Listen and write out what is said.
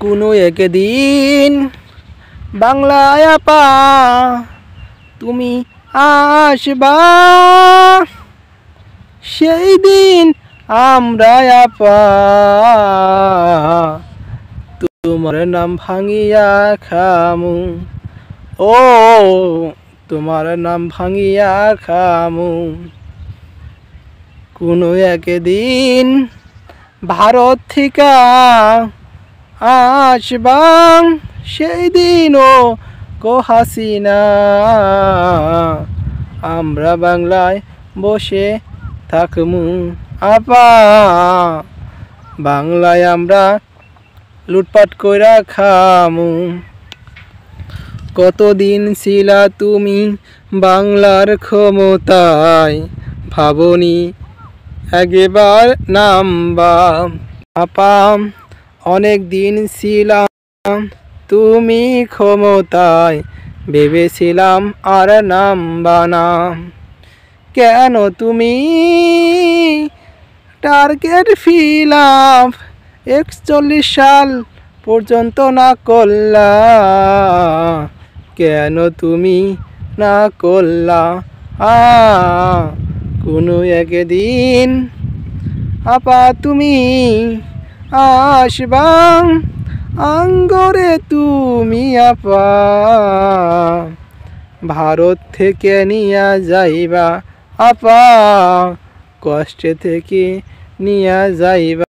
কোনো একদিন বাংলায় আপা তুমি আসবা, সেই দিন আমরা আপা তোমার নাম ভাঙিয়া খামু। ও তোমার নাম ভাঙিয়া খামু। কোনো একদিন ভারত থেকে আসবা, সেই দিনও গো হাসিনা আমরা বাংলায় বসে থাকমু আপা, বাংলায় আমরা লুটপাট কইরা খামু। কতদিন ছিলা তুমি বাংলার ক্ষমতায়, ভাবনি একবার নামবা আপা, অনেক দিন ছিলাম তুমি ক্ষমতায়, ভেবেছিলাম আর নামবা না। কেন তুমি টার্গেট ফিল আপ 41 সাল পর্যন্ত না করলা? কেন তুমি না করলা? কোনো একদিন আপা তুমি আসবা, আঙ্গরে তুমি আপা ভারত থেকে নিয়া যাইবা আপা, কষ্টে থেকে নিয়া যাইবা।